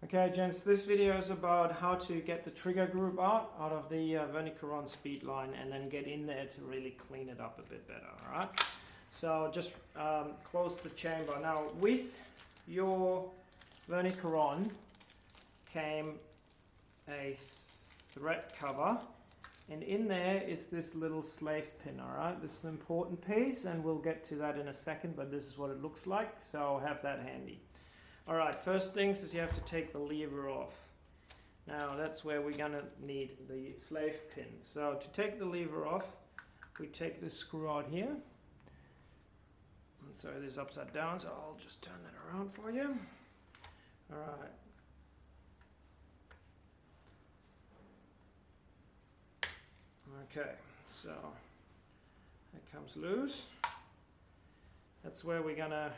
Okay, gents, this video is about how to get the trigger group out of the Verney Carron Speedline and then get in there to really clean it up a bit better, alright? So just close the chamber. Now with your Verney Carron came a thread cover, and in there is this little slave pin, alright? This is an important piece and we'll get to that in a second, but this is what it looks like, so have that handy. Alright, first things is you have to take the lever off. Now that's where we're gonna need the slave pin. So to take the lever off, we take this screw out here. And so it is upside down, so I'll just turn that around for you. Alright. Okay, so that comes loose. That's where we're gonna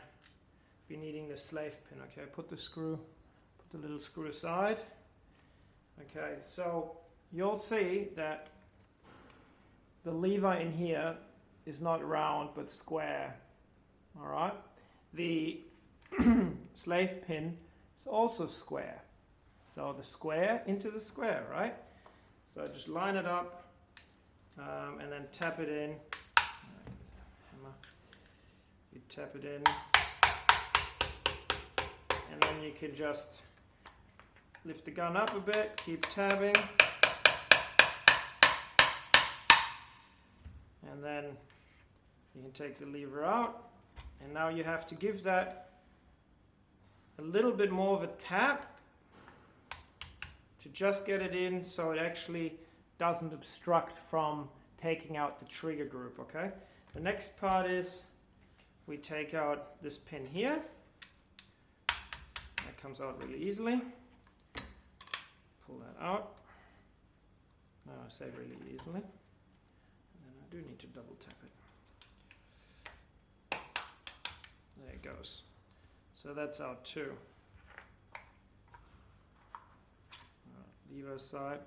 be needing the slave pin. Okay, put the little screw aside. Okay, so you'll see that the lever in here is not round but square. All right, the slave pin is also square. So the square into the square, right? So just line it up and then tap it in. Hammer. You tap it in. And then you can just lift the gun up a bit, keep tabbing, and then you can take the lever out, and now you have to give that a little bit more of a tap to just get it in so it actually doesn't obstruct from taking out the trigger group. Okay, the next part is we take out this pin here. That comes out really easily. Pull that out. No, I say really easily. And then I do need to double tap it. There it goes. So that's out too. Lever aside.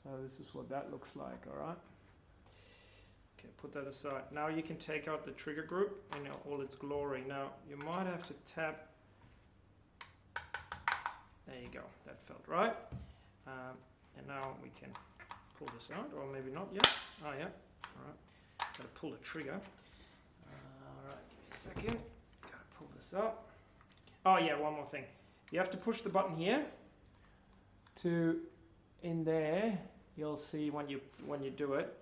So this is what that looks like, alright? Okay, put that aside. Now you can take out the trigger group in all its glory. Now you might have to tap. There you go, that felt right. And now we can pull this out, or maybe not yet. Oh yeah, alright. Gotta pull the trigger. Alright, give me a second. Gotta pull this up. Oh yeah, one more thing. You have to push the button here to in there. You'll see when you do it,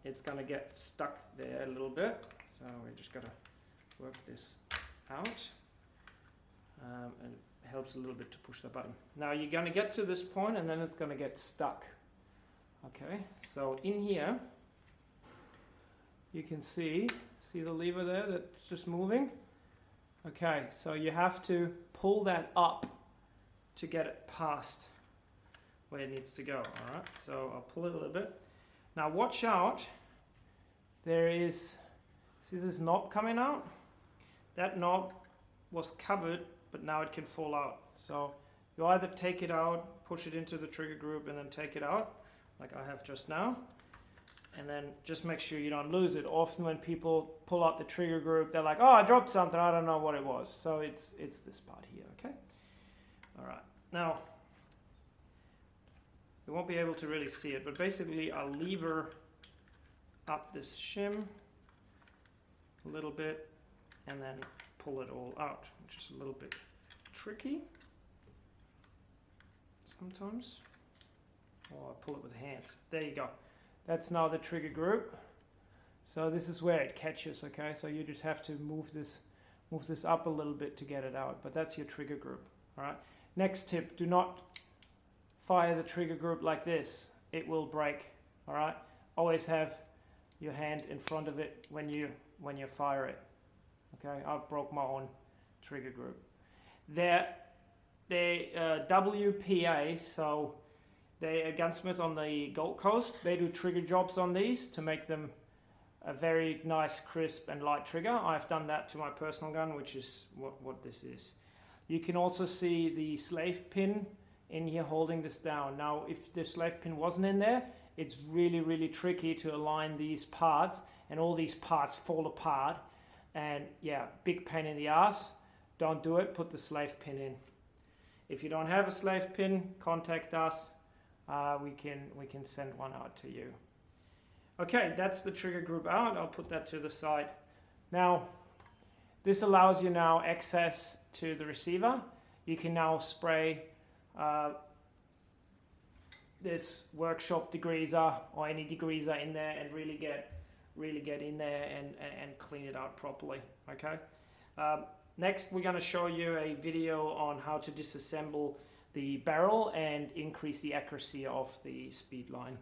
it's gonna get stuck there a little bit. So we just gotta work this out. And helps a little bit to push the button. Now you're going to get to this point and then it's going to get stuck. Okay, so in here you can see the lever there that's just moving. Okay, so you have to pull that up to get it past where it needs to go. All right, so I'll pull it a little bit. Now watch out, there is, see this knob coming out? That knob was covered, but now it can fall out. So you either take it out, push it into the trigger group and then take it out, like I have just now, and then just make sure you don't lose it. Often when people pull out the trigger group, they're like, oh, I dropped something, I don't know what it was. So it's this part here, okay? All right, now, you won't be able to really see it, but basically I'll lever up this shim a little bit and then pull it all out, which is a little bit tricky sometimes. Or I pull it with a hand. There you go. That's now the trigger group. So this is where it catches, okay? So you just have to move this up a little bit to get it out, but that's your trigger group, all right? Next tip, do not fire the trigger group like this. It will break, all right? Always have your hand in front of it when you fire it. Okay, I broke my own trigger group. They're WPA, so they're a gunsmith on the Gold Coast. They do trigger jobs on these to make them a very nice, crisp and light trigger. I've done that to my personal gun, which is what this is. You can also see the slave pin in here holding this down. Now, if the slave pin wasn't in there, it's really, really tricky to align these parts, and all these parts fall apart. And yeah, big pain in the ass. Don't do it, put the slave pin in. If you don't have a slave pin, contact us. We can send one out to you. Okay, that's the trigger group out. I'll put that to the side. Now, this allows you now access to the receiver. You can now spray this workshop degreaser or any degreaser in there and really get in there and clean it out properly. Okay. Next, we're going to show you a video on how to disassemble the barrel and increase the accuracy of the Speedline.